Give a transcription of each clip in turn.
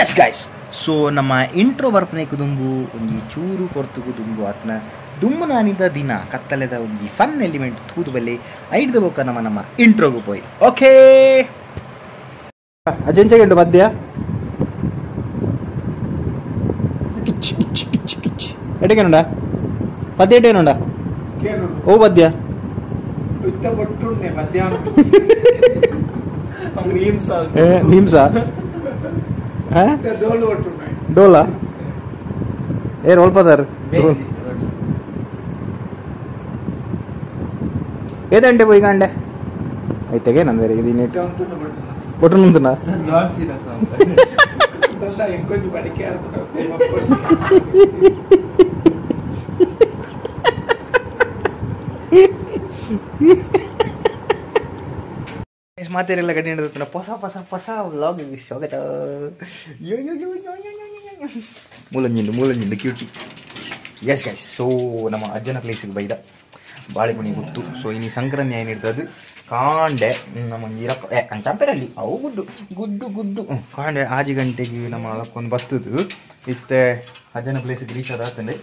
Yes guys, so ನಮ್ಮ intro ಬರ್ಪನೆ ಕುದುಂಬು ಒಂಜಿ ಚೂರು ಕೊರ್ತು ಕುದುಂಬು ಆತನ ದುಮ್ಮನಾನಿದ ದಿನ ಕತ್ತಲೆದ ಒಂಜಿ ಫನ್ ಎಲಿಮೆಂಟ್ ತೂದು ಬಲ್ಲಿ ಐಡ್ದ ಬೋಕ ನಮ್ಮ ಇಂಟ್ರೋಗು ಪೋಯಿ. ಓಕೆ ಅಜೆಂಚೆಗೆಂಡು ಮಧ್ಯ ಎಟೇನುಂಡ ಪದ್ಯ ಎಟೇನುಂಡ ಓ ಪದ್ಯ ನಿಮ್ಸ ಡೋಲ ಏನ್ ಒಲ್ಪದಾರ ಏದಂಟೆ పోయి కండే అయితేగే నందరి ఇది నెట్ కొట్టునుంటున్నా ಮಾತೆರೆಲ್ಲ ಗಡಿ ನಡೆದುತ್ತ ಹೊಸ ಹೊಸ ಹೊಸ ವ್ಲಾಗ್ ಸ್ವಾಗತ. ಮೂಲಂಜಿಂಡು ಕ್ಯೂಟಿ. ಎಸ್ ಗೈಸ್, ಸೊ ನಮ್ಮ ಅಜ್ಜನ ಪ್ಲೇಸಿಗೆ ಬೈದ ಬಾಳೆಗುಣಿ ಗುತ್ತು. ಸೊ ಇನ್ನು ಸಂಕ್ರಾಂತಿ ಏನಿರ್ತದೆ ಕಾಂಡೆ ನಮ್ಮ ಇರಪ್ಪ ಕಂಚಾಂಪೆರಲ್ಲಿ ಅವು ಗುಡ್ಡು ಗುಡ್ಡು ಗುಡ್ಡು ಕಾಂಡೆ 6 ಗಂಟೆಗೆ ನಮ್ಮ ಅಳಕ್ಕೊಂದು ಬರ್ತದು ಇತ್ತೆ ಅಜ್ಜನ ಪ್ಲೇಸಿಗೆ ರೀಚ್ ಆದಾತಂದೆ.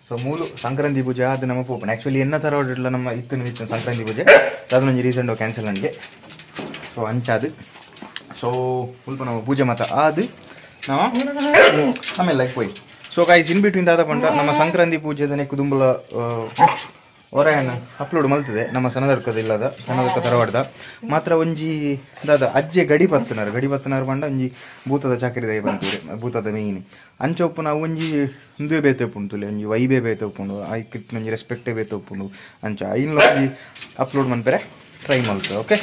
ಸೊ ಮೂಲು ಸಂಕ್ರಾಂತಿ ಪೂಜೆ ಅದು ನಮ್ಮ ಪೋಪಣ ಆ್ಯಕ್ಚುಲಿ ಎನ್ನ ಥರ ಹೊರಡಿಲ್ಲ ನಮ್ಮ ಇತ್ತು ಸಂಕ್ರಾಂತಿ ಪೂಜೆ ಅದನ್ನೊಂದು ರೀಸೆಂಟ್ ಕ್ಯಾನ್ಸಲ್ ನನಗೆ. ಸೊ ಅಂಚಾದು ಸೊ ಸ್ವಲ್ಪ ನಾವು ಪೂಜೆ ಮಾತ್ರ ಅದು ನಾವು ಆಮೇಲೆ ಲೈಕ್ ಹೋಯ್. ಸೊ ಗೈಸ್ ಇನ್ ಬಿಟ್ವೀನ್ ದಾದ ಪಂಡ ನಮ್ಮ ಸಂಕ್ರಾಂತಿ ಪೂಜೆದನೆ ಕುದುಂಬಲ ಹೊರಯನ್ನ ಅಪ್ಲೋಡ್ ಮಲ್ತದೆ ನಮ್ಮ ಸಣ್ಣದರ್ಕದ ಇಲ್ಲದ ಸಣ್ಣದರ್ಕ ತರವಾಡ್ದ ಮಾತ್ರ ಒಂಜಿ ದಾದ ಅಜ್ಜೆ ಗಡಿ ಪತ್ತನಾರು ಪಂಡ ಒಂಜಿ ಭೂತದ ಚಾಕರಿ ದಯ ಬಂತುದೆ ಭೂತದ ಮೇಯ್ನ್ ಅಂಚೊಪ್ಪು ನಾವು ಒಂಜಿ ಹಿಂದುವೆ ಬೇತೆ ಉಪ್ಪುಂತುಲೆ ಒಂಜಿ ವೈಬೇ ಬೇತೆ ಉಪ್ಪುಂಡು ಐಕಿತ್ತು ಒಂಜಿ ರೆಸ್ಪೆಕ್ಟೇ ಬೇತೆ ಉಪ್ಪುಂಡು ಅಂಚ ಐನ್ಲ ಒಂಜಿ ಅಪ್ಲೋಡ್ ಮನ್ಪೆರೆ ಟ್ರೈ ಮಲ್ತದೆ. ಓಕೆ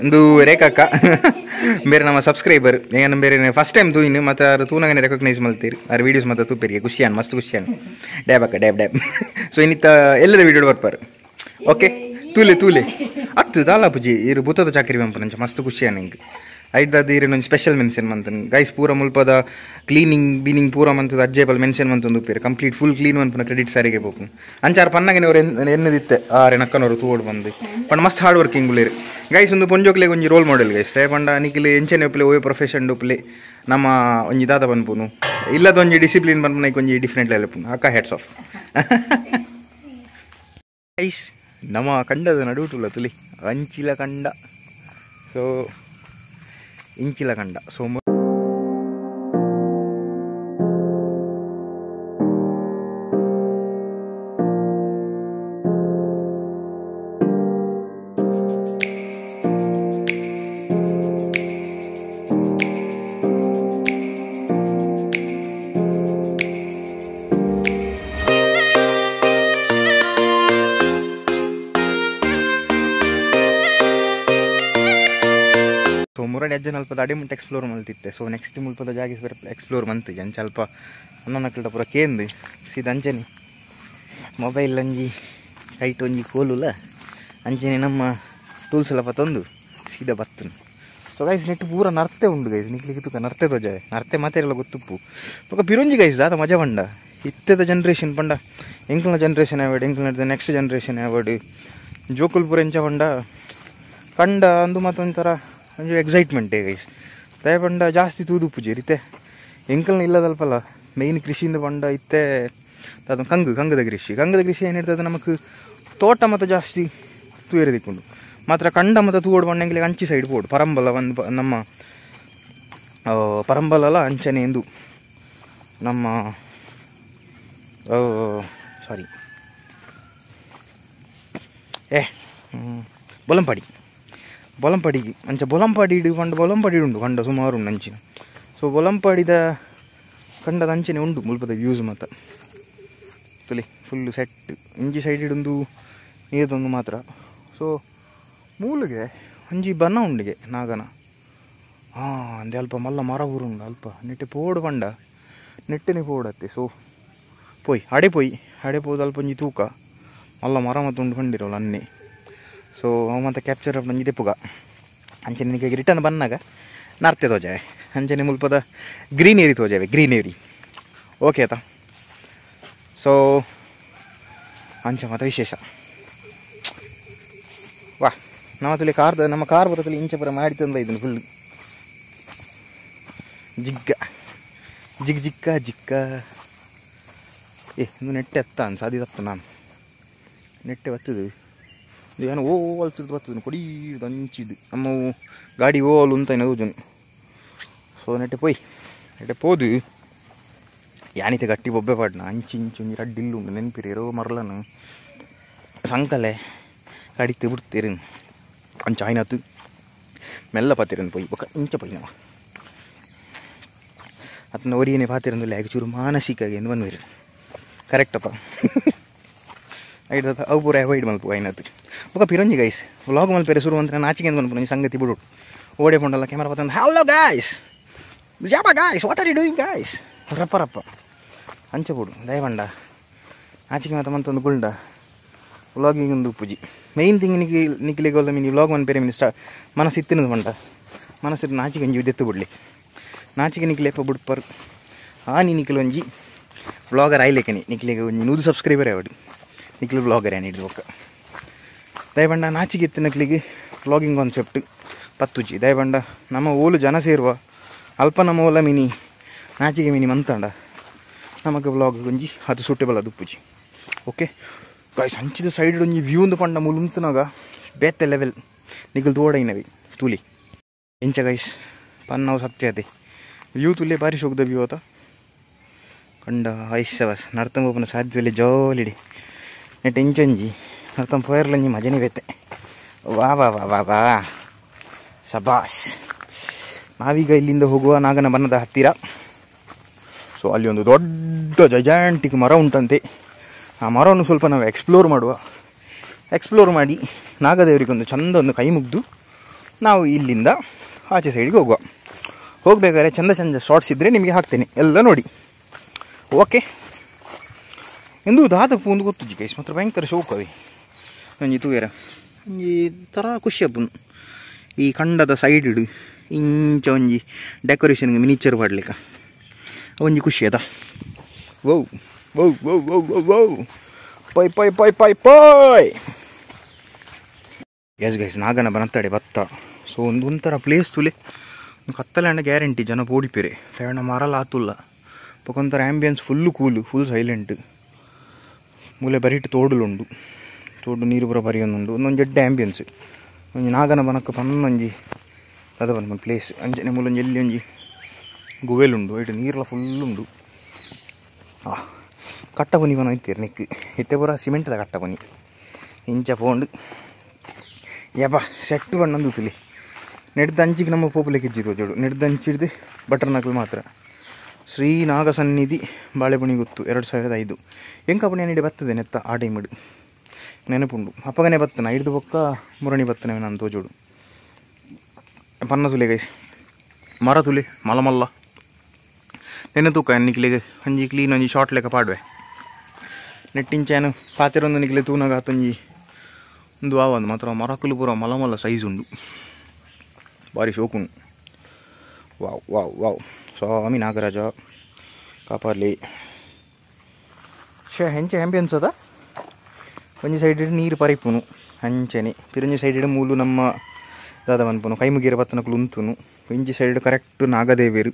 ಒಂದು ರೇಖಾಕ್ಕ ಬೇರೆ ನಮ್ಮ ಸಬ್ಸ್ಕ್ರೈಬರ್ ಏನು ಬೇರೆ ಫಸ್ಟ್ ಟೈಮ್ ತೂಯಿನು ಮತ್ತು ಅವ್ರು ತೂನಾಗನೆ ರೆಕಗ್ನೈಸ್ ಮಾಡ್ತೀರಿ ಅವ್ರ ವೀಡಿಯೋಸ್ ಮತ್ತು ತೂಪೇರಿಗೆ ಖುಷಿಯಾನ್ ಮಸ್ತ್ ಖುಷಿಯಾನ್ ಡ್ಯಾಬ್ ಅಕ್ಕ ಡ್ಯಾಬ್. ಸೊ ಇನ್ನಿತ್ತ ಎಲ್ಲದ ವೀಡಿಯೋ ಬರ್ಪಾರು. ಓಕೆ ತೂಲೆ ಅತ್ತು ದಾಲ ಪೂಜಿ ಇರು ಭೂತದ ಚಾಕರಿ ಬಂಪನಂಚ ಮಸ್ತ್ ಖುಷಿಯಾನ್ ಹಿಂಗೆ ಐದಾದ ಇರೇನೊಂದು ಸ್ಪೆಷಲ್ ಮೆನ್ಷನ್ ಮಂತನ್ ಗೈಸ್ ಪೂರ ಮುಲ್ಪದ ಕ್ಲೀನಿಂಗ್ ಪೂರ ಮಂತದ ಅಜ್ಜೇಪಲ್ ಮೆನ್ಷನ್ ಮಂತಂದು ಉಪ್ಪೇರು ಕಂಪ್ಲೀಟ್ ಫುಲ್ ಕ್ಲೀನ್ ಮನ್ಪನ ಕ್ರೆಡಿಟ್ ಸಾರಿಗೆ ಬೋಪು ಅಂಚಾರು ಪನ್ನಗನೆ ಅವ್ರು ಎನ್ನದಿತ್ತೆ ನಕ್ಕನವರು ತೂಡ್ ಬಂದು ಪಂಡ ಮಸ್ತ್ ಹಾರ್ಡ್ ವರ್ಕಿಂಗ್ ಉಳ್ಳೇರು ಗೈಸ್. ಒಂದು ಪೊಂಜೋಕ್ಲೆ ಒಂಜಿ ರೋಲ್ ಮಾಡೆಲ್ ಗೈಸ್ ಪಂಡ ನಿಖಿಲ್ ಎಂಚನೆ ಒಪ್ಪಲೆ ಓಯ್ ಪ್ರೊಫೆಷನ್ ಒಪ್ಪಲೆ ನಮ್ಮ ಒಂಜಿ ದಾದ ಬಂದ್ಪುನು ಇಲ್ಲದ ಒಂಜಿ ಡಿಸಿಪ್ಲಿನ್ ಬಂದ್ಪುನ ಒಂಜಿ ಡಿಫ್ರೆಂಟ್ ಲೆವೆಲ್ ಅಕ್ಕ ಹೆಡ್ಸ್ ಆಫ್. ಗೈಸ್ ನಮ್ಮ ಕಂಡದ ನಡುಟುಲ್ಲ ತುಲಿ ಅಂಚಿಲ ಕಂಡ ಸೊ ಇಂಚಿಲ ಕಂಡ ಸೊ ಮುರಡಿ ಅಜ್ಜನ ಅಲ್ಪದ ಅಡಿಮುಂಟು ಎಕ್ಸ್ಪ್ಲೋರ್ ಮಲ್ತಿತ್ತೆ. ಸೊ ನೆಕ್ಸ್ಟ್ ಮುಲ್ಪದ ಜಾಗ ಎಕ್ಸ್ಪ್ಲೋರ್ ಮಂತಿಗೆ ಅಂಚೆ ಅಲ್ಪ ಅನ್ನೊಂದು ಪೂರ ಕೇಂದು ಸೀದಾ ಅಂಚನೆ ಮೊಬೈಲ್ ಒಂಜಿ ಕೈಟ್ ಒಂಜಿ ಕೋಲುಲ್ಲ ಅಂಚನೆ ನಮ್ಮ ಟೂಲ್ಸ್ ಎಲ್ಲ ತಂದು ಸೀದಾ ಬತ್ತನು. ಸೊ ಗೈಸ್ ನೆಟ್ಟು ಪೂರ ನರ್ತೆ ಉಂಡು ಗೈಸ್ ನಿಕ್ಲಿಕ್ಕೆ ತೂಕ ನರ್ತೆ ತೋಜ ನರ್ತೆ ಮಾತೆಲ್ಲ ಗೊತ್ತುಪ್ಪು ಪಕ್ಕ ಪಿರುಂಜಿ ಗೈಸ್ ದಾದ ಮಜಾ ಬಂಡ ಇತ್ತದ ಜನ್ರೇಷನ್ ಪಂಡ ಎಂಕ್ಲನ ಜನ್ರೇಷನ್ ಆವಡ್ ಎಂಕ್ಲನ ನೆಕ್ಸ್ಟ್ ಜನ್ರೇಷನ್ ಆವಡ್ ಜೋಕುಲ್ ಪೂರ ಎಂಚ ಪಂಡ ಕಂಡ ಅಂದು ಮತ್ತೊಂಥರ ಒಂಚೂರು ಎಕ್ಸೈಟ್ಮೆಂಟೇ ಗೈಸ್ ದಯ ಪಂಡ ಜಾಸ್ತಿ ತೂದು ಪೂಜೆ ಇತ್ತೆ ಎಂಕಲ್ನ ಇಲ್ಲದಲ್ಪಲ್ಲ ಮೇಯ್ನ್ ಕೃಷಿಯಿಂದ ಪಂಡ ಇತ್ತೆ ಅದು ಕಂಗದ ಕೃಷಿ ಏನಿರ್ತದೆ ನಮಗೆ ತೋಟ ಮತ್ತು ಜಾಸ್ತಿ ತೂಯರೆ ತಿಕ್ಕೊಂಡು ಮಾತ್ರ ಕಂಡ ಮತ್ತು ತೂಡು ಪಂಡಂಗಿಗೆ ಅಂಚಿ ಸೈಡ್ ಪೋಡು ಪರಂಬಲ ಒಂದು ನಮ್ಮ ಪರಂಬಲಲ್ಲ ಅಂಚನೆ ಎಂದು ನಮ್ಮ ಸಾರಿ ಬೊಲಂಪಾಡಿಗೆ ಅಂಚ ಬೊಲಂಪಾಡಿ ಪಂಡ ಬೊಲಂಪಾಡಿ ಉಂಡು ಕಂಡ ಸುಮಾರು ಉಂಡು ಅಂಚಿನ. ಸೊ ಬೊಲಂಪಾಡಿದ ಕಂಡದ ಅಂಚನೆ ಉಂಡು ಮುಲ್ಪದ ವ್ಯೂಸ್ ಮತ್ತು ತುಲಿ ಫುಲ್ಲು ಸೆಟ್ ಇಂಚಿ ಸೈಡ್ ಒಂದು ನೀರದೊಂದು ಮಾತ್ರ. ಸೊ ಮೂಲಿಗೆ ಒಂಜಿ ಬನ ಉಂಡಿಗೆ ನಾಗನ ಅಂದೆ ಅಲ್ಪ ಮಲ್ಲ ಮರ ಊರುಂಡು ಅಲ್ಪ ನೆಟ್ಟೆ ಪೋಡು ಪಂಡ ನೆಟ್ಟನೆ ಪೋಡತ್ತೆ. ಸೊ ಅಡೆ ಪೋದು ಅಲ್ಪ ಒಂಜಿ ತೂಕ ಮಲ್ಲ ಮರ ಮತ್ತು ಉಂಡು ಕಂಡಿರೋಲ್ಲ ಅನ್ನೆ. ಸೊ ಅವು ಮತ್ತು ಕ್ಯಾಪ್ಚರ್ ಬಂದಿದೆ ಪುಗ ಅಂಚನೆ ನಿನಗೆ ರಿಟರ್ನ್ ಬಂದಾಗ ನರ್ತೆ ತೋಜಾವೆ ಅಂಚನೆ ಮುಲ್ಪದ ಗ್ರೀನೇರಿ ತೋಜಾವೆ ಗ್ರೀನೇರಿ. ಓಕೆ ಆಯ್ತಾ. ಸೊ ಅಂಚ ಮತ್ತು ವಿಶೇಷ ವಾ ನಾವತ್ತಲ್ಲಿ ನಮ್ಮ ಕಾರ್ ಬರೋದಲ್ಲಿ ಇಂಚ ಪುರ ಮಾಡಿ ತಂದ ಇದನ್ನು ಫುಲ್ ಜಿಗ್ಗ ಜಿಕ್ಕ ಇದು ನೆಟ್ಟೆ ಎತ್ತ ಅನ್ಸ ಅದು ತಪ್ಪ ನಾನು ನೆಟ್ಟೆ ಬರ್ತದೆ ಇದು ಏನೋ ಓಲ್ತಿದ್ದು ಬರ್ತದೆ ಕೊಡಿ ಹಂಚಿದ್ದು ನಮ್ಮ ಗಾಡಿ ಓಲು ಅಂತ ಏನೋ ಜನ ಸೊ ನೆಟ್ಟೆ ಪೋದು ಯಾನಿತೆ ಗಟ್ಟಿ ಬೊಬ್ಬೆ ಪಾಡ್ನ ಇಂಚು ರಡ್ಡಿಲ್ಲು ಉಂಟು ನೆನಪಿರಿ ಇರೋ ಮರಳನು ಸಂಕಲೆ ಕಡಿತು ಬಿಡ್ತೀರಿ ಅಂಚ ಆಯ್ನತ್ತು ಮೆಲ್ಲ ಪಾತಿರನ್ ಪೋಯಿ ಬೊಕ್ಕ ಇಂಚ ಪೋಯಿ ನಾವು ಅದನ್ನ ಒರಿಯನೇ ಪಾತಿರಂದಿಲ್ಲ ಯಾಕೆ ಚೂರು ಮಾನಸಿಕಾಗಿ ಎಂದು ಬಂದ್ವಿರಿ ಕರೆಕ್ಟಪ್ಪ ಐದು ಅವು ಪೂರ ಅವಾಯ್ಡ್ ಮಲ್ಪು ಆಯ್ನತ್ತು ಬೊಕ್ಕ ಪಿರಂಜಿ ಗೈಸ್ ವ್ಲಾಗ್ ಮಲ್ಪೇರೆ ಶುರು ಅಂತ ನಾಚಿಕೆ ಅಂತ ಬಂದ್ಬಿಡು ಸಂಗತಿ ಬಿಡು ಓಡೆ ಪೊಂಡಲ್ಲ ಕ್ಯಾಮರಾ ಬರ್ತಂದು ಹಲೋ ಗಾಯ್ಸ್ ಜಾಬ guys what are you doing guys ರಪ್ಪ ಅಂಚೆ ಬಿಡು ದಯವಂಡ ಆಚಿಕೆ ಮಾತ ಮಂತೊಂದು ಗುಳ್ಡ ವ್ಲಾಗಿಂಗ್ ಒಂದು ಪೂಜಿ ಮೇಯ್ನ್ ಥಿಂಗ್ ನಿಕ್ಲಿಗೆ ಒಲ್ಲ ಮಿನಿ ವ್ಲಾಗ್ ಮನ್ಪೇರೆ ಮಿನಿ ಮನಸ್ಸು ಇತ್ತಿನದು ಮಂಡ ಮನಸ್ಸಿಟ್ಟು ನಾಚಿಕೆ ಒಂಜಿ ದೆತ್ತು ಬಿಡ್ಲಿ ನಾಚಿಕೆ ನಿಕ್ಲೆಪ್ಪ ಬಿಡ್ಪರು ನಿಕ್ಲು ಒಂಜಿ ವ್ಲಾಗರ್ ಆಯ್ಲೆಕ್ಕನಿ ನಿಕ್ಲಿಗೆ ಒಂಜಿ 100 ಸಬ್ಸ್ಕ್ರೈಬರ್ ಆವಡು ನಿಕ್ಲು ವ್ಲಾಗರ್ ಏನಿಡ್ದು ಒಕ್ಕ ದಯಬಂಡ ನಾಚಿಕೆ ಎತ್ತು ನಕ್ಲಿಗೆ ವ್ಲಾಗಿಂಗ್ ಕಾನ್ಸೆಪ್ಟ್ ಪತ್ತುಜಿ ದಯಬಂಡ ನಮ್ಮ ಓಲು ಜನ ಸೇರುವ ಅಲ್ಪ ನಮ್ಮ ಓಲ ಮಿನಿ ನಾಚಿಕೆ ಮಿನಿ ಮಂತಂಡ ನಮಗೆ ವ್ಲಾಗ್ ಒಂಜಿ ಅದು ಸೂಟೇಬಲ್ ಅದು ಉಪ್ಪುಜಿ ಓಕೆ ಗಾಯ್ಸ್ ಹಂಚಿದ ಸೈಡ್ ಒಂಜಿ ವ್ಯೂ ಒಂದು ಪಂಡ ಮುಲುಂತನಾಗ ಬೇತೆ ಲೆವೆಲ್ ನಿಖಲ್ ತೋಡೈನವಿ ತೂಲಿ ಎಂಚ ಗೈಸ್ ಪನ್ನಾವು ಸತ್ಯ ಅದೇ ವ್ಯೂ ತುಲೆ ಬಾರಿ ಶೋಕದ ವ್ಯೂ ಆತ ಕಂಡ ಐಸ ಬಸ್ ನರ್ತಂ ಒಬ್ಬನ ಸಾಧ್ಯದಲ್ಲಿ ಜಾಲಿಡಿ ನೆಟ್ ಎಂಚಂಜಿ ನರ್ತಂ ಪೋಯರ್ಲಂಜಿ ಮಜನೇ ಬೇತೆ ವಾ ವಾ ವಾ ವಾ ವಾ ಸಬಾಷ್ ನಾವೀಗ ಇಲ್ಲಿಂದ ಹೋಗುವ ನಾಗನ ಬನ್ನದ ಹತ್ತಿರ ಸೊ ಅಲ್ಲಿ ಒಂದು ದೊಡ್ಡ ಜೈಜಾಂಟಿಕ್ ಮರ ಉಂಟಂತೆ ಆ ಮರವನ್ನು ಸ್ವಲ್ಪ ನಾವು ಎಕ್ಸ್ಪ್ಲೋರ್ ಮಾಡಿ ನಾಗದೇವರಿಗೊಂದು ಚಂದ ಒಂದು ಕೈ ಮುಗ್ದು ನಾವು ಇಲ್ಲಿಂದ ಆಚೆ ಸೈಡ್ಗೆ ಹೋಗಬೇಕಾದ್ರೆ ಚಂದ ಶಾರ್ಟ್ಸ್ ಇದ್ದರೆ ನಿಮಗೆ ಹಾಕ್ತೇನೆ ಎಲ್ಲ ನೋಡಿ ಓಕೆ ಎಂದು ದಾದಪ್ಪು ಒಂದು ಗೊತ್ತು ಗೈಸ್ ಮಾತ್ರ ಭಯಂಕರ ಶೋಕವೇ ಒಂಜಿ ತೂಯರ ಒಂಜಿ ಥರ ಖುಷಿ ಹಬ್ಬನು ಈ ಖಂಡದ ಸೈಡ್ ಇಡು ಇಂಚ ಒಂಜಿ ಡೆಕೋರೇಷನ್ಗೆ ಮಿನಿಚರ್ ಮಾಡಲಿಕ್ಕೆ ಒಂಜಿ ಖುಷಿ ಅದ wow wow wow wow wow wow ಪೈ ಪೈ ಪೈ ಪೈ ಪೈ ಎಸ್ ಗೈಸ್ ನಾಗನ ಬನತ್ತಾಡೆ ಬತ್ತ ಸೊ ಒಂಥರ ಪ್ಲೇಸ್ ತುಲೆ ಕತ್ತಲೆ ಗ್ಯಾರಂಟಿ ಜನ ಓಡಿಪೇರೆ ಸಣ್ಣ ಮರಲ್ಲ ಆತುಲ್ಲ ಪಕ್ಕೊಂಥರ ಆ್ಯಂಬಿಯನ್ಸ್ ಫುಲ್ಲು ಕೂಲು ಫುಲ್ ಸೈಲೆಂಟ್ ಮೂಲೆ ಬರೀಟ್ ತೋಡುಲುಂಡು ತೋಡು ನೀರು ಪೂರ ಬರಿಯೊಂದುಂಡು ಒಂದೊಂದು ಜಡ್ಡ ಆ್ಯಂಬಿಯನ್ಸ್ ಒಂಜಿ ನಾಗನ ಬನಕ್ಕೆ ಪನ್ನೊಂಜಿ ಅದ ಬಂದು ಪ್ಲೇಸ್ ಅಂಚನೆ ಮೂಲೊಂಜಿ ಎಲ್ಲಿ ಒಂಜಿ ಗುವೆಲುಂಡು ಐಟು ನೀರೆಲ್ಲ ಫುಲ್ಲುಂಡು ಕಟ್ಟಪನಿ ಬನ ಇತ್ತೀರಿ ನಿಕ್ಕು ಇತ್ತೆ ಪೂರ ಸಿಮೆಂಟ್ದ ಕಟ್ಟಪನಿ ಇಂಚ ಪೋಂಡು ಯಪ್ಪ ಸೆಟ್ ಬಣ್ಣಂದು ತುಲಿ ನೆಡ್ದು ಅಂಚಿಗೆ ನಮ್ಮ ಪೋಪುಲೆಗೆ ಇಜ್ಜಿರು ಜೋಡು ನೆಡ್ದು ಹಂಚಿಡ್ದು ಬಟರ್ ನಕಲು ಮಾತ್ರ ಶ್ರೀ ನಾಗ ಸನ್ನಿಧಿ ಬಾಳೆಪುಣಿ ಗೊತ್ತು 2005 ಎಂಕಪಣಿ ಅನಿಡೆ ಬರ್ತದೆ ನೆತ್ತ ಆ ಟೈಮಿಡು ನೆನಪುಂಡು ಅಪ್ಪಗನೆ ಬತ್ತನ ಹಿಡ್ದು ಪಕ್ಕ ಮುರಣಿ ಬತ್ತನೆ ನಾನು ತೋಜೋಡು ಪನ್ನ ತುಲೆ ಗೈಸ್ ಮರ ತುಲೆ ಮಲ್ಲ ನೆನೆ ತೂಕ ನಿಕ್ಲಿಗೆ ಒಂಜಿ ಕ್ಲೀನ್ ಒಂಜಿ ಶಾರ್ಟ್ ಲೆಕ್ಕ ಪಾಡ್ವೆ ನೆಟ್ಟಿಂಚೇನು ಪಾತಿರೊಂದು ನಿಕ್ಲೆ ತೂನಾಗ ಆತೊಂಜಿ ಒಂದು ಆವಂದು ಮಾತ್ರ ಮರಕಲು ಪೂರ ಮಲ ಸೈಜ್ ಉಂಡು ಭಾರಿ ಶೋಕುಂಡು ವಾವ್ ವಾವ್ ವಾವ್ ಸ್ವಾಮಿ ನಾಗರಾಜ ಕಾಪಾಡಲಿ ಹೆಂಚೆ ಆ್ಯಂಬಿಯನ್ಸ್ ಅದ ಒಂಜಿ ಸೈಡ್ ನೀರು ಪರಿಪುನು ಹಂಚನೆ ಪಿರೊಂಜಿ ಸೈಡ್ ಮೂಲು ನಮ್ಮ ದಾದ ಮನ್ಪುನು ಕೈ ಮುಗಿರ ಬತ್ತನಕಲು ಉಂತುನು ಒಂಜಿ ಸೈಡ್ ಕರೆಕ್ಟ್ ನಾಗದೇವೇರು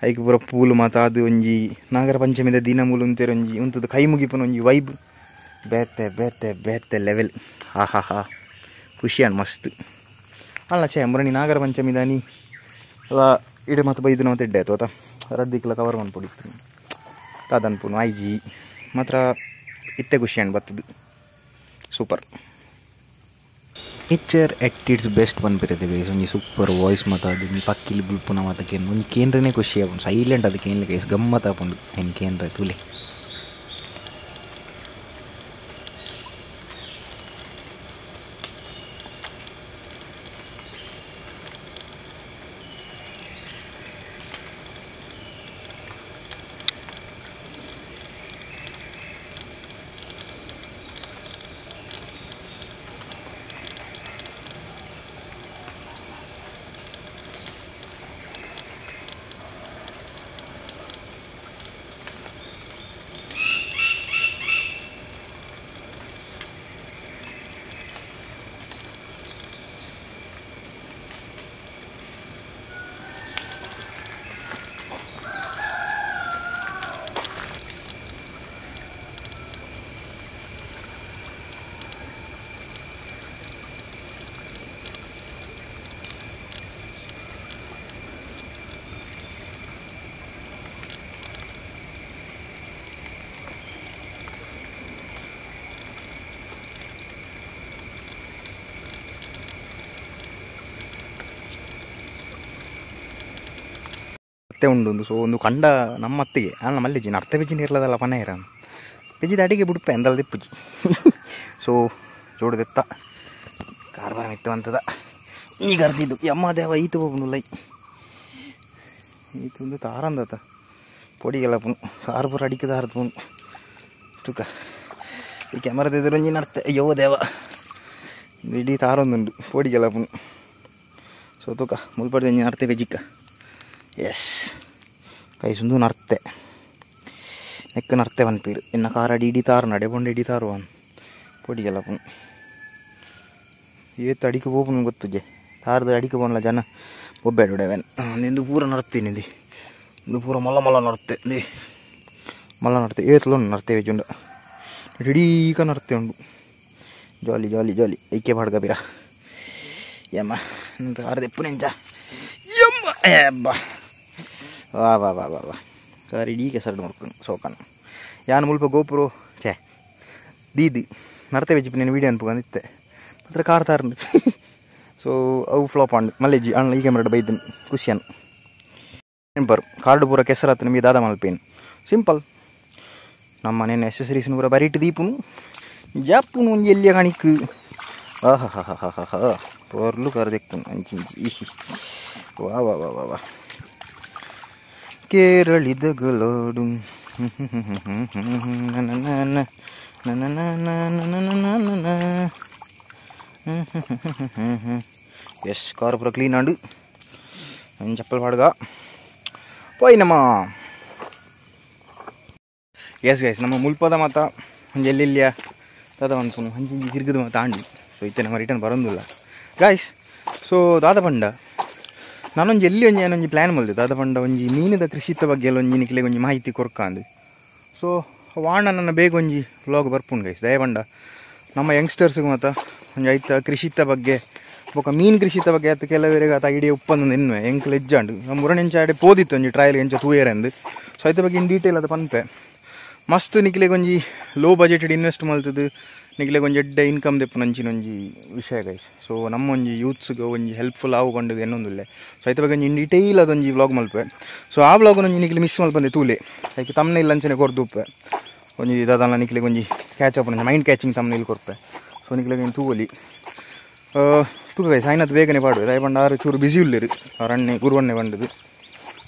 ಐಕ್ ಪೂರ ಪೂಲು ಮಾತ ಅದು ಒಂಜಿ ನಾಗರ ಪಂಚಮಿದ ದಿನ ಮೂಲು ಉಂತೇರು ಒಂಜಿ ಉಂತದ್ದು ಕೈ ಮುಗಿಪುನು ಒಂಜಿ ವೈಬ್ ಬೇತೆ ಲೆವೆಲ್ ಹಾ ಖುಷಿ ಅನ್ ಮಸ್ತ್ ಅಲ್ಲ ಮುರಣಿ ನಾಗರ ಪಂಚಮಿ ದಾನಿ ಅಲ್ಲ ಇಡೆ ಮತ್ತು ಬೈದು ಮತ್ತೆ ಇಡ್ಡೆ ಆಯ್ತು ಆತ ರಡ್ದಿಕ್ಕೆಲ್ಲ ಕವರ್ ಮಾಡ್ಬಿಡಿತ್ತು ತದನ್ಪುನು ಐಜಿ ಮಾತ್ರ ಇತ್ತೆ ಖುಷಿ ಅನ್ ಬರ್ತದು super picture at its best ಬಂದ್ಬಿರುತ್ತೆ ಗೈಸ್ ಒಂಜಿ ಸೂಪರ್ ವಾಯ್ಸ್ ಮತ್ತು ಅದು ಪಕ್ಕಿಲಿ ಬುಲ್ಪುನ ಮಾತಕ್ಕೆ ಒಂದು ಕೇಂದ್ರನೇ ಖುಷಿ ಆಪುಂಡು ಸೈಲೆಂಟ್ ಅದಕ್ಕೆ ಏನಿಲ್ಲ ಗೈಸ್ ಗಮ್ಮತ್ ಆಪುಂಡು ಏನು ಕೇಂದ್ರ ತುಲೆ ಅತ್ತೆ ಉಂಡು ಸೊ ಒಂದು ಕಂಡ ನಮ್ಮ ಅತ್ತೆಗೆ ಅಲ್ಲ ಮಲ್ಲಿಜಿ ನರ್ತೆ ಬೆಜ್ಜಿನ ಇರ್ಲದಲ್ಲ ಪನೇರ ಬೆಜ್ಜಿದ ಅಡಿಗೆ ಬಿಡುಪೆ ಎಂದಲ್ಲ ದಿಪ್ಪುಜಿ ಸೊ ಜೋಡದೆತ್ತ ಕಾರ್ಬಾನ್ ಇತ್ತವಂತದ ಈಗ ಅರ್ದಿದ್ದು ಅಮ್ಮ ದೇವ ಈತು ಹೋಗ್ನು ಲೈ ಈತು ಒಂದು ತಾರಂದತ ಪೊಡಿಗೆಲ್ಲ ಪುಣ್ ಕಾರು ಪೂರ ಅಡಿಕೆ ದಾರ್ದು ಪುಣ್ ತೂಕ ಈ ಕ್ಯಾಮರಾದ ಎದುರು ಒಂಜಿ ನರ್ತೆ ಅಯ್ಯೋ ದೇವ ಇಡೀ ತಾರೊಂದುಂಡು ಪೊಡಿಗೆಲ್ಲ ಪುಣ್ ಸೊ ತೂಕ ಮುಲ್ಪಡ್ದು ಒಂಜಿ ನರ್ತೆ ಬೆಜಿಕ್ಕ ಎಸ್ ಕೈಸುಂದು ನರ್ತೆ ನೆಕ್ಕ ನರ್ತೆ ಪನ್ಪೀರು ಇನ್ನು ಕಾರಡಿ ಇಡೀ ತಾರು ನಡೆಬೊಂಡು ಇಡೀ ತಾರು ಅನ್ ಪೊಡಿಗೆಲ್ಲ ಪುಣ್ ಏತ್ತು ಅಡಿಕೆ ಹೋಗ್ನು ಗೊತ್ತುಜೆ ತಾರ್ದು ಅಡಿಕೆ ಬೋನ್ಲ ಜನ ಒಬ್ಬೆಡುಡೆವೆನ್ ನಿಂದು ಪೂರ ನಡ್ತೀನಿ ಇದು ಪೂರ ಮಲ್ಲ ನಡ್ತೆ ದೇ ಮಲ್ಲ ನಡ್ತೆ ಏತ್ಲೋ ನಡ್ತೇವೆ ಜುಂಡ ಇಡೀಕ ನಡ್ತೆ ಉಂಡು ಜಾಲಿ ಜಾಲಿ ಜಾಲಿ ಐಕೆ ಬಾಡ್ಗ ಬೀರ ಯಮ್ಮ ಅರ್ದೆಪ್ಪು ನೆಂಚ ಯಮ್ಮ ಅಬ್ಬ ವಾ ವಾ ವಾ ವಾ ವಾ ಕಾರ್ ಇಡೀಕೆ ಸರ್ಡು ಮಾಡ್ಕೊಂಡು ಸೋಕನ್ ಯಾನು ಮುಲ್ಪ ಗೋಪುರ ಛೇ ದೀದಿ ನಡ್ತೆ ಬೆಜ್ಜಿಪ್ಪು ನೀನು ವೀಡಿಯೋ ಅನ್ಪಂದಿತ್ತೆ ಮಾತ್ರ ಕಾರ್ ತಾರಂಡು ಸೊ ಅವು ಫ್ಲಾಪ್ ಆಂಡು ಮಲ್ಲೆಜ್ಜಿ ಅಣ್ಣ ಈ ಕ್ಯಾಮ್ರಾಡ್ ಬೈದನು ಖುಷಿಯನ್ ನೆನಪರು ಕಾರ್ಡು ಪೂರ ಕೆಸರತ್ತು ನಿಮಗೆ ದಾದ ಮಲ್ಪೇನು ಸಿಂಪಲ್ ನಮ್ಮ ಮನೇನ ಎಸೆಸರೀಸ್ ಪೂರ ಬರೀಟು ದೀಪುನು ಜಾಪುನು ಒಂಜಿ ಎಲ್ಲಿಯ ಕಣಿಕ್ ಆಹಾ ಹಾ ಹಾ ಹಾ ಹಾ ಪೋರ್ಲು ಕರೆದೆಕ್ಕು ಅಂಚಿ ವಾ ವಾ ವಾ ವಾ ವಾ ಕೇರಳಿದಗಳೋಡು ಎಸ್ ಕಾರು ಪೂರ ಕ್ಲೀನ್ ಆಂಡು ಚಪ್ಪಲ್ ಪಾಡ್ಗ ಪೋಯ್ ನಮ್ಮ ಎಸ್ ಗೈಸ್ ನಮ್ಮ ಮುಲ್ಪದ ಮಾತ ಒಂಜಿ ಎಲ್ಲೆಲ್ಲಿಯ ದಾದ ಅನ್ಕೊಂಡು ಹಂಚಿ ತಿರ್ಗದ ಮಾತ ಆಂಡಿ ಸೊ ಇತ್ತೆ ನಮ್ಮ ರಿಟರ್ನ್ ಬರೋದಿಲ್ಲ ಗಾಯ್ಸ್ ಸೊ ದಾದ ಪಂಡ ನಾನೊಂದು ಎಲ್ಲಿ ಒಂಜಿ ಏನೊಂಜಿ ಪ್ಲ್ಯಾನ್ ಮಲ್ದೆ ದಾದ ಪಂಡ ಒಂಜಿ ಮೀನದ ಕೃಷಿತ ಬಗ್ಗೆ ಎಲ್ಲ ಒಂಜಿ ನಿಕ್ಲೆ ಒಂಜಿ ಮಾಹಿತಿ ಕೊರ್ಕಾಂದು ಸೊ ವಾಣ ನನ್ನ ಬೇಗ ಒಂಜಿ ವ್ಲಾಗ್ ಬರ್ಪುಂಡು ಗೈಸ್ ದಯಪಂಡ ನಮ್ಮ ಯಂಗ್ಸ್ಟರ್ಸ್ಗೆ ಮಾತ ಒಂಜಿ ಐತ ಕೃಷಿತ ಬಗ್ಗೆ ಬೊಕ ಮೀನು ಕೃಷಿತ ಬಗ್ಗೆ ಆತ ಕೆಲವರಿಗೆ ಆತ ಐಡಿಯಾ ಉಪ್ಪಂದು ಎನ್ವೆ ಎಂಕ್ಲು ಎಜ್ಜಾಂಡು ನಮ್ಮ ಮುರಣೆಂಚ ಆಡೆ ಪೋದಿತ್ತು ಒಂಜಿ ಟ್ರಯಲ್ ಎಂಚ ತೂಯರೆಂದು ಸೊ ಐತ ಬಗ್ಗೆ ಇನ್ ಡೀಟೇಲ್ ಅದು ಪನ್ಪೆ ಮಸ್ತ್ ನಿಕ್ಲೆಗೆ ಒಂಜಿ ಲೋ ಬಜೆಟೆಡ್ ಇನ್ವೆಸ್ಟ್ ಮಲ್ತದು ನಿಕ್ಲೆಗೆ ಒಂಜಿ ಎಡ್ಡೆ ಇನ್ಕಮ್ ದೆಪ್ಪು ನಂಚಿನೊಂಜಿ ವಿಷಯ ಗೈಸ್ ಸೊ ನಮ್ಮ ಒಂಜಿ ಯೂತ್ಸ್ಗೆ ಒಂಜಿ ಹೆಲ್ಪ್ಫುಲ್ ಆಗುಕೊಂಡು ಇನ್ನೊಂದಿಲ್ಲ ಸೊ ಐತ ಬಗ್ಗೆ ಇನ್ ಡೀಟೇಲ್ ಅದೊಂಜಿ ವ್ಲಾಗ್ ಮಲ್ಪೆ ಸೊ ಆ ವ್ಲಾಗ್ ಒಂಜಿ ನಿಕ್ಲೆ ಮಿಸ್ ಮಲ್ಪಂದೆ ತೂಲೆ ಲೈಕ್ ತಮ್ಮನೆ ಇಲ್ಲ ಅಂಚನೆ ಕೊರ್ದುಪ್ಪೆ ಒಂಜಿ ದಾದಲ್ಲ ನಿಕ್ಲೆಗೆ ಒಂಜಿ ಕ್ಯಾಚ್ ಅಪ್ ಮೈಂಡ್ ಕ್ಯಾಚಿಂಗ್ ತಮ್ಮನೆ ಇಲ್ಲಿ ಕೊರ್ಪೆ ಸೊ ನಿಕ್ಲೆಗೆ ತೂವಲಿ ತೂಕ ಗೈಸ್ ಆಯ್ನದು ಬೇಗನೆ ಪಾಡುವೆ ದಯ ಪಂಡ ಆರು ಚೂರು ಬಿಸಿ ಉಳ್ಳಿರು ರಣ್ಣೆ ಗುರುವಣ್ಣೆ ಬಂಡದು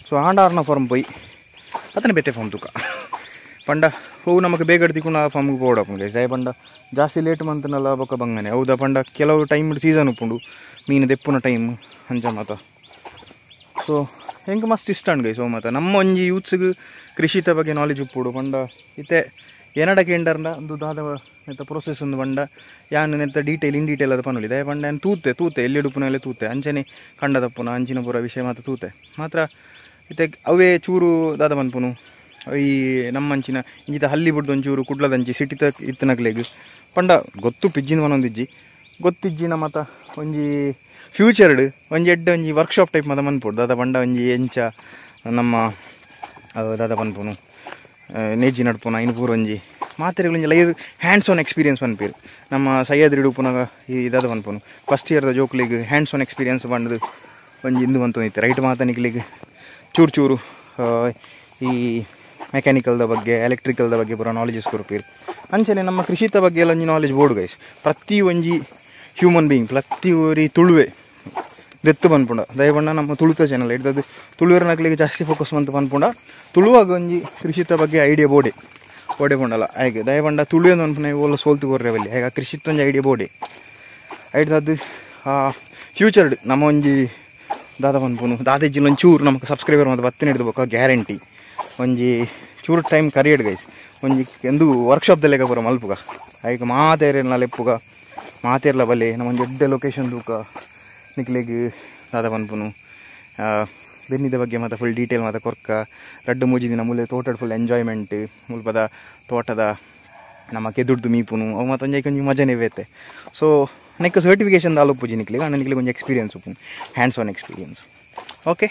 ಸೊ ಆಂಡಾರ್ನ ಫಾರ್ಮ್ ಪೋಯ್ ಅತನೇ ಬೆತ್ತೆ ಫಾರ್ಮ್ ತೂಕ ಪಂಡ ಹೋವು ನಮಗೆ ಬೇಗ ತಿಕ್ಕೊಂಡು ಆ ಫಾರ್ಮ್ಗೆ ಪೋಡಪ್ಪ ಗೈಸ್ ದಯ ಪಂಡ ಜಾಸ್ತಿ ಲೇಟ್ ಮಂತನಲ್ಲ ಬೊಕ್ಕ ಬಂಗನೆ ಹೌದಾ ಪಂಡ ಕೆಲವು ಟೈಮ್ ಸೀಸನ್ ಉಪ್ಪುಂಡು ಮೀನು ದೆಪ್ಪುನ ಟೈಮ್ ಅಂಚ ಮಾತ ಸೊ ಹೆಂಗೆ ಮಸ್ತ್ ಇಷ್ಟ ಅಂಡ್ ಗೈಸ್ ಮಾತ ನಮ್ಮ ಒಂಜಿ ಯೂತ್ಸ್ಗೆ ಕೃಷಿತ ಬಗ್ಗೆ ನಾಲೆಜ್ ಉಪ್ಪುಡು ಪಂಡ ಇತ್ತೆ ಏನಡಕ್ಕೆ ಎಂಡರ್ನ ಒಂದು ದಾದ ನೆತ್ತ ಪ್ರೊಸೆಸ್ ಒಂದು ಬಂಡ ಯಾನು ನೆತ್ತ ಡೀಟೇಲ್ ಇನ್ ಡೀಟೇಲ್ ಅದು ಪನ್ನೊಲಿ ದಯ ಬಂಡ ಏನು ತೂತೆ ಎಲ್ಲಿ ಉಡುಪುನಲ್ಲೇ ತೂತೆ ಅಂಚನೆ ಕಂಡದಪ್ಪುನ ಅಂಚಿನ ಪೂರ ವಿಷಯ ಮಾತ್ರ ತೂತೆ ಮಾತ್ರ ಇತ್ತೆ ಅವೇ ಚೂರು ದಾದ ಪನ್ಪುನು ಈ ನಮ್ಮ ಅಂಚಿನ ಇಂಚಿತ ಹಲ್ಲಿ ಬಿಡ್ದು ಒಂಚೂರು ಕುಡ್ಲದಂಚಿ ಸಿಟಿತ ಇತ್ತನಕ್ಲೆಗ್ ಪಂಡ ಗೊತ್ತು ಪಿಜ್ಜಿನ ಒಂದೊಂದಿಜ್ಜಿ ಗೊತ್ತಿಜ್ಜಿನ ಮತ ಒಂಜಿ ಫ್ಯೂಚರ್ಡ್ ಒಂಜಿ ಎಡ್ಡೆ ಒಂಜಿ ವರ್ಕ್ಶಾಪ್ ಟೈಪ್ ಮತ ಮನ್ಪುಡು ದಾದ ಪಂಡ ಒಂಜಿ ಎಂಚ ನಮ್ಮ ದಾದ ಪನ್ಪುನು ನೇಜಿ ನಡ್ಪುನ ಇನ್ನು ಪೂರ ಒಂಜಿ ಮಾತೆರೆಗಳೊಂಜಿ ಲೈವ್ ಹ್ಯಾಂಡ್ಸ್ ಆನ್ ಎಕ್ಸ್ಪೀರಿಯನ್ಸ್ ಪನ್ಪೇರು ನಮ್ಮ ಸಹ್ಯಾದ್ರಿ ಉಪುನಾಗ ಈ ಇದಾದ ಪನ್ಪುನು ಫಸ್ಟ್ ಇಯರ್ದ ಜೋಕ್ಲಿಗೆ ಹ್ಯಾಂಡ್ಸ್ ಆನ್ ಎಕ್ಸ್ಪೀರಿಯನ್ಸ್ ಬಂಡದು ಒಂಜಿ ಇಂದು ಬಂತು ರೈಟ್ ಮಾತನಿಕ್ಲಿಗೆ ಚೂರು ಚೂರು ಈ ಮೆಕ್ಯಾನಿಕಲ್ದ ಬಗ್ಗೆ ಎಲೆಕ್ಟ್ರಿಕಲ್ದ ಬಗ್ಗೆ ಪೂರ ನಾಲೆಜಸ್ ಕೊರ್ಪೇರು ಅಂಚನೆ ನಮ್ಮ ಕೃಷಿತ ಬಗ್ಗೆ ಎಲ್ಲ ಒಂಜಿ ನಾಲೆಜ್ ಬೋರ್ಡು ಗೈಸ್ ಪ್ರತಿ ಒಂಜಿ ಹ್ಯೂಮನ್ ಬೀಯಿಂಗ್ ಪ್ರತಿ ಒರಿ ತುಳುವೆ ದೆತ್ತು ಪನ್ಪುಂಡ ದಯಪಂಡ ನಮ್ಮ ತುಳುತ ಚಾನಲ್ ಹಿಡ್ದದು ತುಳುವರ ನಕ್ಲಿಗೆ ಜಾಸ್ತಿ ಫೋಕಸ್ ಮಂತ್ ಪನ್ಪುಂಡ ತುಳುವಾಗ ಒಂಜಿ ಕೃಷಿತ ಬಗ್ಗೆ ಐಡಿಯಾ ಬೋಡೆ ಪುಂಡಲ್ಲ ಹಾಗೆ ದಯಪಂಡ ತುಳುವೆಂದು ಅನ್ಪುನ ಓಲ್ಲ ಸೋಲ್ತು ಕೊರ್ರೆವಲ್ಲಿ ಹಾಗೆ ಕೃಷಿತ ಒಂಜಿ ಐಡಿಯಾ ಬೋಡೆ ಹಿಡ್ದದ್ದು ಫ್ಯೂಚರ್ಡ್ ನಮ್ಮ ಒಂಜಿ ದಾದ ಪನ್ಪುನು ದಾದಜ್ಜಿಲ್ ಒಂದು ಚೂರು ನಮಗೆ ಸಬ್ಸ್ಕ್ರೈಬರ್ ಮತ್ತು ಬತ್ತಿನ ಹಿಡಿದು ಬೇಕಾ ಗ್ಯಾರಂಟಿ ಒಂಜಿ ಚೂರು ಟೈಮ್ ಕರಿಯಡ್ ಗೈಸ್ ಒಂಜಿ ಎಂದು ವರ್ಕ್ಶಾಪ್ದಲ್ಲೇಗ ಪೂರ ಮಲ್ಪುಗ ಹಾಗೆ ಮಾತೇರಿನ ಲೆಪ್ಪುಗ ಮಾತೇರ್ಲ ಬಲ್ಲೆ ನಮ್ಮ ಒಂಜಿ ಎಡ್ಡೆ ಲೊಕೇಶನ್ ತೂಕ ನಿಕ್ಲೆಗ್ ದಾದ ಪನ್ಪುನು ಬೆನ್ನಿದ ಬಗ್ಗೆ ಮತ್ತು ಫುಲ್ ಡೀಟೇಲ್ ಮತ್ತು ಕೊರ್ಕ ರಡ್ಡು ಮೂಜಿ ದಿನ ಮುಲ್ಲೆ ತೋಟದ ಫುಲ್ ಎಂಜಾಯ್ಮೆಂಟ್ ಮುಲ್ಪದ ತೋಟದ ನಮ್ಮ ಕೆದುಡ್ದು ಮೀಪುನು ಅವು ಮತ್ತು ಒಂಜಿ ಒಂಜಿ ಮಜಾನೇ ಬೇತೆ ಸೊ ನೆಕ್ ಸರ್ಟಿಫಿಕೇಶನ್ ದಾಲ್ ಉಪ್ಪುಜಿ ನಿಕ್ಲಿಗೆ ಅಣ್ಣ ನಿಕ್ಲಿಗೆ ಒಂಜಿ ಎಕ್ಸ್ಪೀರಿಯನ್ಸ್ ಉಪ್ಪು ಹ್ಯಾಂಡ್ಸ್ ಆನ್ ಎಕ್ಸ್ಪೀರಿಯನ್ಸ್ ಓಕೆ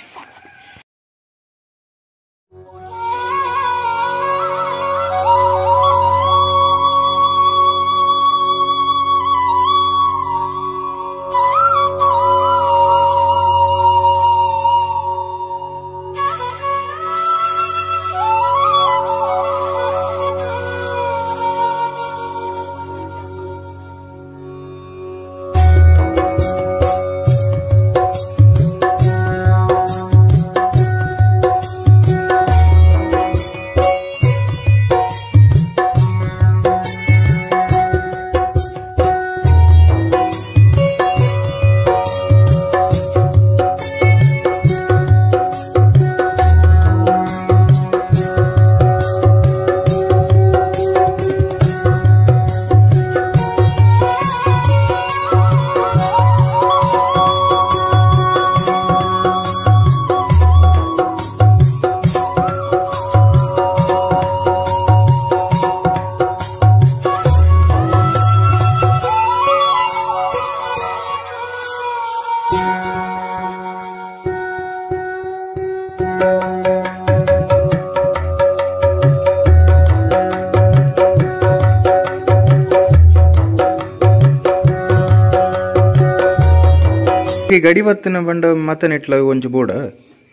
ಈ ಗಡಿಬತ್ತಿನ ಬಂಡ ಮತನ ಇಟ್ಲ ಒಂಚು ಬೋಡ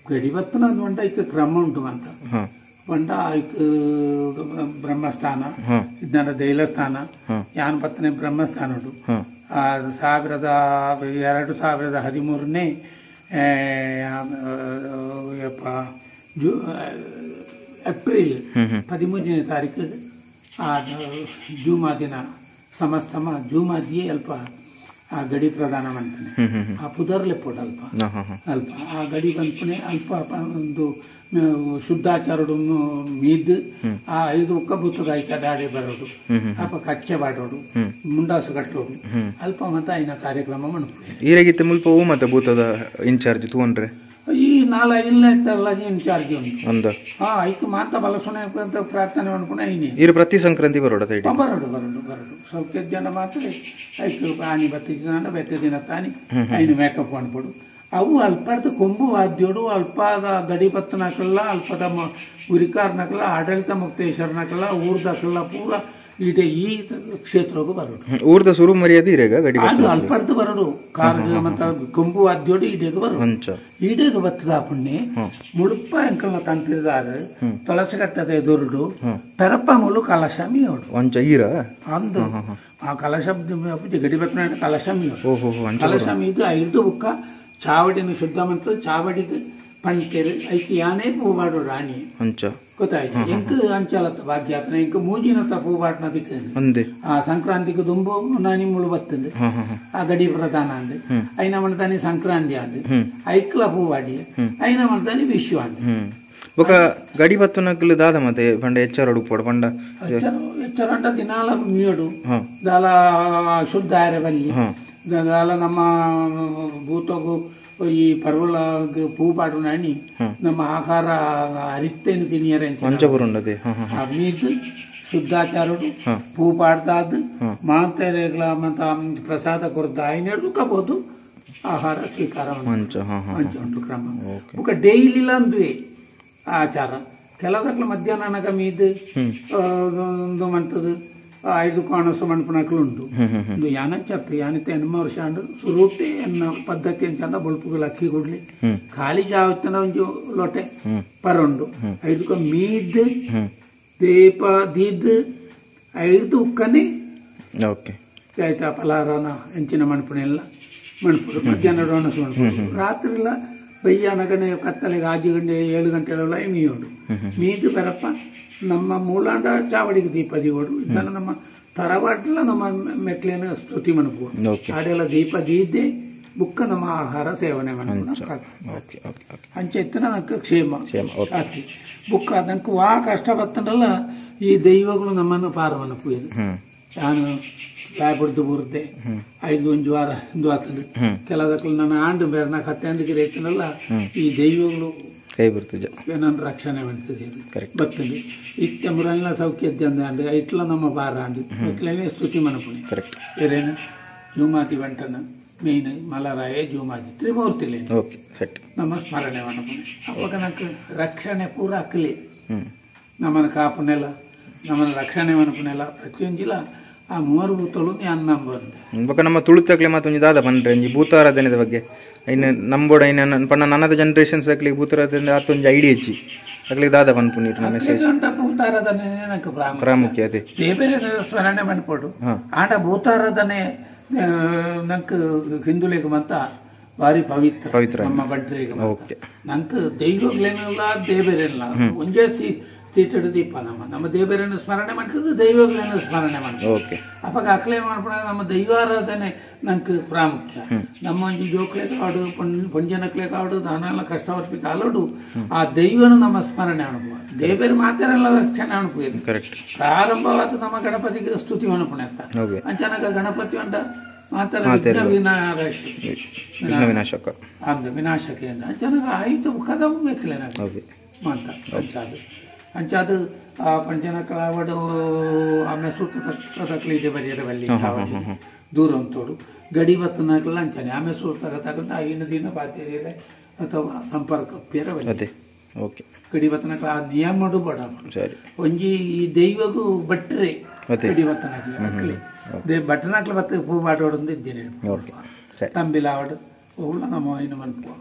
ಗಡಿಬತ್ತನ ಬಂಡ ಇಕ್ಕ ಕ್ರಮ ಉಂಟು ಅಂತ ಬಂಡ ಇಕ್ಕ ಬ್ರಹ್ಮಸ್ಥಾನ ಇದನ್ನ ದೇವಸ್ಥಾನ ಯಾನ್ ಪತ್ತನೆ ಬ್ರಹ್ಮಸ್ಥಾನ ಉಂಟು 2013ನೇ ಏಪ್ರಿಲ್ 13ನೇ ತಾರೀಕು ಜೂಮಾ ದಿನ ಸಮಸ್ತಮ ಜೂಮಾದಿಯೇ ಅಲ್ಪ ಆ ಗಡಿ ಪ್ರದಾನ ಮಾಡ್ತಾನೆ ಆ ಪುದರ್ಲೆ ಪೋಟ ಅಲ್ಪ ಅಲ್ಪ ಆ ಗಡಿ ಬಂದ್ಪನೆ ಅಲ್ಪ ಒಂದು ಶುದ್ಧಾಚಾರಡು ಮೀದ್ ಆ 5 ಒಕ್ಕ ಬುತ್ತದ ಐಕ ದಾಡಿ ಬರೋದು ಅಪ್ಪ ಕಚ್ಚೆ ಬಾಡೋಡು ಮುಂಡಾಸು ಕಟ್ಟೋಡು ಅಲ್ಪ ಮತ ಐನ ಕಾರ್ಯಕ್ರಮ ಮಾಡ್ತಾರೆ ಈರಗಿತ್ತ ಮುಲ್ಪ ಹೂ ಮತ್ತೆ ಬೂತದ ಇನ್ಚಾರ್ಜ್ ತಗೊಂಡ್ರೆ ಈ 4 ಇತ್ತಲ್ಲ ಇನ್ಚಾರ್ಜ್ ಒಂದು ಐಕ ಮಾತ ಬಲಸುನೆ ಅಂತ ಪ್ರಾರ್ಥನೆ ಮಾಡ್ಕೊಂಡು ಐನಿ ಇರು ಪ್ರತಿ ಸಂಕ್ರಾಂತಿ ಬರೋಡ ಬರೋಡು ಸ್ವಲ್ಪ ಜನ ಮಾತ್ರ ಐಕ ಆನಿ ಬತ್ತಿನ ಬೆತ್ತ ದಿನ ತಾನಿ ಐನು ಮೇಕಪ್ ಮಾಡ್ಬಿಡು ಅವು ಅಲ್ಪದ ಕೊಂಬು ವಾದ್ಯೋಡು ಅಲ್ಪದ ಗಡಿ ಬತ್ತನಕಲ್ಲ ಅಲ್ಪದ ಉರಿಕಾರ್ನಕಲ್ಲ ಆಡಳಿತ ಮುಕ್ತೇಶ್ವರನಕಲ್ಲ ಊರ್ದಕಲ್ಲ ಪೂರ ಈಟೆ ಈ ಕ್ಷೇತ್ರಗೂ ಬರೋಡು ಊರ್ದ ಸುರು ಮರ್ಯಾದೆ ಇರೇಗ ಗಡಿ ಅದು ಅಲ್ಪರ್ದು ಬರೋಡು ಕಾರ್ಗ ಮತ್ತ ಕೊಂಬು ವಾದ್ಯೋಡು ಈಟೆಗೆ ಬರೋಡು ಈಟೆಗೆ ಬತ್ತದ ಪುಣ್ಯ ಮುಳುಪ ಅಂಕಲ್ನ ತಂತಿದಾರ ತುಳಸಿಗಟ್ಟದ ಎದುರುಡು ಪೆರಪ್ಪ ಮುಳು ಕಲಶ ಮೀಯೋಡು ಒಂಚ ಈರ ಅಂದು ಆ ಕಲಶ ಗಡಿ ಬತ್ತನ ಕಲಶ ಮೀಯೋಡು ಕಲಶ ಮೀದು 5 ಬುಕ್ಕ ಚಾವಡಿನ ಶುದ್ಧ ಮಂತ್ರ ಚಾವಡಿಗೆ ಪಂಟೇರು ಐಕ್ ಯಾನೇ ಪೂವಾಡು ರಾಣಿ ಅಂಚ ಗೊತ್ತಾಯ್ತು ಎಂಕ್ ಅಂಚಾಲತ್ತ ಭಾಗ್ಯಾತ್ನ ಎಂಕ್ ಮೂಜಿನತ್ತ ಪೂವಾಡ್ನ ದಿಕ್ಕ ಆ ಸಂಕ್ರಾಂತಿಗೆ ದುಂಬು ನಾನಿ ಮುಳು ಬತ್ತಂದು ಆ ಗಡಿ ಪ್ರಧಾನ ಅಂದ್ ಐನ ಮಾಡ್ತಾನೆ ಸಂಕ್ರಾಂತಿ ಅಂದ್ ಐಕ್ಲ ಪೂವಾಡಿ ಐನ ಮಾಡ್ತಾನೆ ವಿಶ್ವ ಅಂದ್ ఒక గడి బత్తునకులు దాదా మతే పండ ఎచ్చరడు పొడ పండ ఎచ్చరంట దినాల మియడు దాల ಶುದ್ಧ ಆರವಲ್ಲಿ దాల ನಮ್ಮ ಭೂತಗು ಈ ಪರ್ವಲ ಪೂ ಪಾಡುನಾನಿ ನಮ್ಮ ಆಹಾರ ಅರಿತ್ತೇನು ತಿನಿಯರೆ ಮೀದು ಶುದ್ಧಾಚಾರಡು ಪೂ ಪಾಡ್ದಾದ್ ಮಾತೆರೆಗಳ ಮತ್ತ ಪ್ರಸಾದ ಕೊರ್ದ ಐನೆರಡು ಕಬೋದು ಆಹಾರ ಸ್ವೀಕಾರ ಉಂಟು ಕ್ರಮ ఒక ಡೈಲಿ ಅಂದ್ವಿ ಆಚಾರ ಕೆಲದಕ್ಲ ಮಧ್ಯಾಹ್ನ ನಗ ಮೀದು ಒಂದು ಮಂಟದು 5 ಕಾಣಸು ಮಣ್ಪಣಕ್ಲು ಉಂಟು ಒಂದು ಯಾನ ಚರ್ತ ಯಾನಿತ 8 ವರ್ಷ ಅಂಡು ಸುರುಟೆ ಎನ್ನ ಪದ್ಧತಿ ಅಂತ ಬೊಳ್ಪುಗಳು ಅಕ್ಕಿ ಕೊಡ್ಲಿ ಖಾಲಿ ಜಾವತ್ತನ ಒಂದು ಲೋಟೆ ಪರುಂಡು 5 ಮೀದ್ ದೀಪ ದೀದ್ 5 ಉಕ್ಕನೆ ಆಯ್ತಾ ಫಲಾರನ ಹೆಂಚಿನ ಮಣ್ಪಣೆ ಎಲ್ಲ ಮಣ್ಪುಡು ಮಧ್ಯಾಹ್ನ ಡೋಣಸು ಮಣ್ಪುಡು ರಾತ್ರಿ ಇಲ್ಲ ಬಯ್ಯಾನಗನೆ ಕತ್ತಲೆಗೆ 6 ಗಂಟೆ 7 ಗಂಟೆಲ್ಲ ಮೀಯೋಡು ಮೀದು ಬರಪ್ಪ ನಮ್ಮ ಮೂಲಾಂಡ ಚಾವಡಿಗೆ ದೀಪ ದೀವಡು ಇದನ್ನ ನಮ್ಮ ತರವಾಟ್ಲ ನಮ್ಮ ಮೆಕ್ಲೇನ ಸ್ತುತಿ ಮನ್ಪುಡು ಆಡೆಲ್ಲ ದೀಪ ದೀದ್ದೆ ಬುಕ್ಕ ನಮ್ಮ ಆಹಾರ ಸೇವನೆ ಮನ್ಪುಡು ಅಂಚೆ ಎತ್ತನ ನಕ್ಕ ಕ್ಷೇಮ ಆತಿ ಬುಕ್ಕ ಅದಕ್ಕೆ ವಾ ಕಷ್ಟ ಬತ್ತನಲ್ಲ ಈ ದೈವಗಳು ನಮ್ಮನ್ನು ಪಾರ ಮನಪುಯ್ದು ನಾನು ಕಾಯ್ಬಿಡ್ದು ಬುರ್ದೆ 5 ಒಂದು ವಾರ ಹಿಂದು ಆತನು ಕೆಲದಕ್ಕೂ ನನ್ನ ಆಂಡು ಬೇರೆ ಕತ್ತೆ ಅಂದಿಗೆ ರೈತನಲ್ಲ ಈ ದೈವಗಳು ಕೈ ಬರ್ತದೆ ನನ್ನ ರಕ್ಷಣೆ ಮಾಡ್ತದೆ ಬರ್ತದೆ ಇತ್ತ ಮುರಲ್ಲ ಸೌಖ್ಯದ ಅಂದ ಇಟ್ಲ ನಮ್ಮ ಬಾರ ಅಂಡು ಇಟ್ಲೇ ಸ್ತುತಿ ಮನಪುಣಿ ಬೇರೇನು ಜೂಮಾತಿ ಬಂಟನ ಮೇನ್ ಮಲರಾಯ ಜೂಮಾತಿ ತ್ರಿಮೂರ್ತಿಲೇ ನಮ್ಮ ಸ್ಮರಣೆ ಮನಪುಣಿ ಅವಾಗ ನಕ್ಕೆ ರಕ್ಷಣೆ ಪೂರ ಅಕ್ಕಲಿ ನಮ್ಮನ್ನ ಕಾಪನೆಲ್ಲ ನಮ್ಮನ್ನ ರಕ್ಷಣೆ ಮನಪುನೆಲ್ಲ ಪ್ರತಿಯೊಂದಿಲ್ಲ ಆ 3 ಭೂತಗಳು ನಾನು ನಂಬಂದೆ ನಮ್ಮ ತುಳುತಕ್ಲೆ ಮತ್ತೊಂದು ದಾದ ಬಂದ್ರೆ ಭೂತಾರಾಧನೆದ ಬಗ್ಗೆ ಇನ್ನು ನಂಬೋಡ ಇನ್ನು ಪಣ್ಣ ನನ್ನದ ಜನರೇಷನ್ಸ್ ಆಗ್ಲಿ ಭೂತಾರಾಧನೆ ಆತೊಂದು ಐಡಿಯಾ ಹೆಚ್ಚಿ ಆಗ್ಲಿ ದಾದ ಬಂದ್ಪುನೀರ್ ಮೆಸೇಜ್ ಭೂತಾರಾಧನೆ ಪ್ರಾಮುಖ್ಯತೆ ಬೇರೆ ಸ್ಮರಣೆ ಮಾಡ್ಕೊಡು ಆಟ ಭೂತಾರಾಧನೆ ನಂಕ ಹಿಂದುಳಿಗೆ ಮತ್ತ ಭಾರಿ ಪವಿತ್ರ ನಮ್ಮ ಬಂಟ್ರಿಗೆ ನಂಕ ದೈವಗಳೇನಲ್ಲ ದೇವರೇನಲ್ಲ ಒಂದೇ ಸೀಟಡು ದೀಪ ನಮ್ಮ ದೇವರನ್ನು ಸ್ಮರಣೆ ಮಾಡ್ತದೆ ದೈವಗಳನ್ನ ಸ್ಮರಣೆ ಮಾಡ್ತದೆ ಅವಾಗ ಅಕ್ಲೆ ಮಾಡ್ಕೊಂಡ ನಮ್ಮ ದೈವಾರಾಧನೆ ನಂಗೆ ಪ್ರಾಮುಖ್ಯ ನಮ್ಮ ಒಂದು ಜೋಕ್ಲೆ ಕಾಡು ಪಂಜನಕ್ಲೆ ಕಾಡು ದಾನೆಲ್ಲ ಕಷ್ಟವರ್ಪಿ ಕಾಲೋಡು ಆ ದೈವನ ನಮ್ಮ ಸ್ಮರಣೆ ಅನುಭವ ದೇವರ ಮಾತೆಲ್ಲ ರಕ್ಷಣೆ ಅನುಭವ ಪ್ರಾರಂಭವಾದ ನಮ್ಮ ಗಣಪತಿಗೆ ಸ್ತುತಿ ಅನುಪಣೆ ಅಂಚನಕ ಗಣಪತಿ ಅಂಟ ಮಾತರ ವಿನಾಶಕ ಅಂದ ವಿನಾಶಕ ಅಂಚನಕ ಆಯ್ತು ಕದವು ಮೆಚ್ಚಲೆ ಮಾತ ಅಂಚಾದು ಅಂಚಾದು ಆ ಪಂಚನಕಳಾವಡು ಆಮೇಲೆ ಸುತ್ತಕಲಿ ಇದೆ ಬರೆಯರವಲ್ಲಿ ದೂರ ಅಂತೋಡು ಗಡಿ ಬತ್ತನಕಲ್ಲ ಅಂಚಾನೆ ಆಮೇಲೆ ಸುತ್ತ ತಗೊಂಡು ಆಗಿನ ದಿನ ಬಾಧ್ಯರಿದೆ ಅಥವಾ ಸಂಪರ್ಕ ಬೇರೆ ಗಡಿ ಬತ್ತನಕಲ ಆ ನಿಯಮ ಮಾಡು ಬಡ ಒಂಜಿ ಈ ದೈವಗೂ ಬಟ್ರೆ ಗಡಿ ಬತ್ತನಕಲಿ ಅಕ್ಕಲಿ ಬಟ್ಟನಕಲ ಬತ್ತ ಪೂ ಬಾಡೋಡು ಇದ್ದೇನೆ ತಂಬಿಲಾವಡು ಉಳ್ಳ ನಮ್ಮ ಇನ್ನು ಮನ್ಪುವ.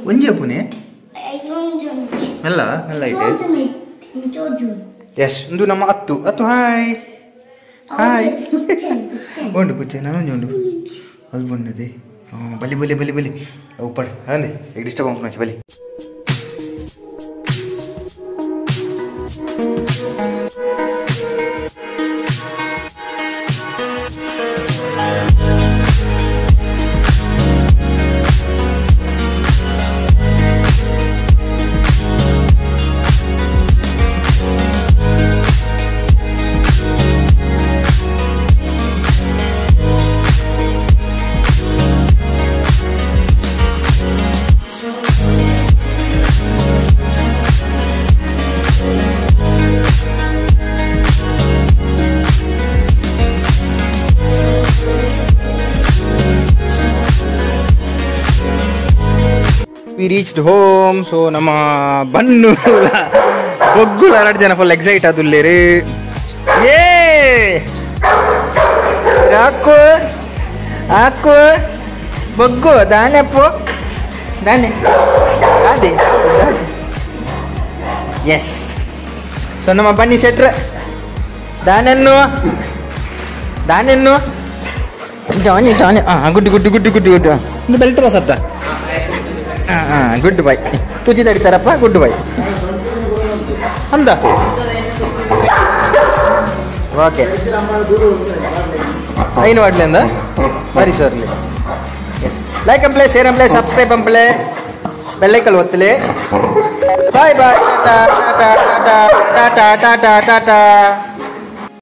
ಒಂಜಿ ಪುನೆ ಮೆಲ್ಲ ಮೆಲ್ಲ ಇದೆ ಎಸ್ ಇಂದು ನಮ್ಮ ಅತ್ತು ಹಾಯ್ ಹಾಯ್ ಉಂಡು ಪುಚ್ಚೆ ನಾನೊಂದು ಉಂಡು ಅದು ಬಂದದೆ ಬಲಿ ಬಲಿ ಬಲಿ ಬಲಿ ಅವು ಪಡ ಅಂದೆ ಈಗ ಡಿಸ್ಟರ್ಬ್ ಆಗ್ಕೊಂಡು ಬಲಿ We reached home. So ನಮ್ಮ ಬನ್ನು ಬೊಗ್ಗುಳ 2 ಜನ ಫುಲ್ ಎಕ್ಸೈಟ್ ಆದುಲ್ಲೇರಿ ಏ ಹಾಕು ಬೊಗ್ಗು ದಾನೆಪ್ಪು ದಾನೆ ಅದೇ ಎಸ್ ಸೊ ನಮ್ಮ ಬನ್ನಿ ಸೆಟ್ರ ದಾನೆನ್ನು ಜಾನಿ ಗುಡ್ಡು ಗುಡ್ಡು ಗುಡ್ಡು ಗುಡ್ಡು ಗುಡ್ಡು ಒಂದು ಬೆಲ್ತ ಸತ್ತ ಗುಡ್ ಬೈ ತುಜಿ ತಡಿತಾರಪ್ಪ ಗುಡ್ ಬೈ ಅಂದ ಓಕೆ ಐನು ಮಾಡ್ಲಿ ಅಂದ ಬರಿ ಸರ್ಲಿ ಎಸ್ ಲೈಕ್ ಅಂಪ್ಲೆ ಶೇರ್ ಅಂಪ್ಲೆ ಸಬ್ಸ್ಕ್ರೈಬ್ ಅಂಪ್ಲೆ ಬೆಲ್ಲೈಕಲ್ ಒತ್ತಲಿ ಬಾಯ್ ಬಾಯ್ ಟಾಟಾ ಟಾಟಾ ಟಾಟಾ ಟಾಟಾ ಟಾಟಾ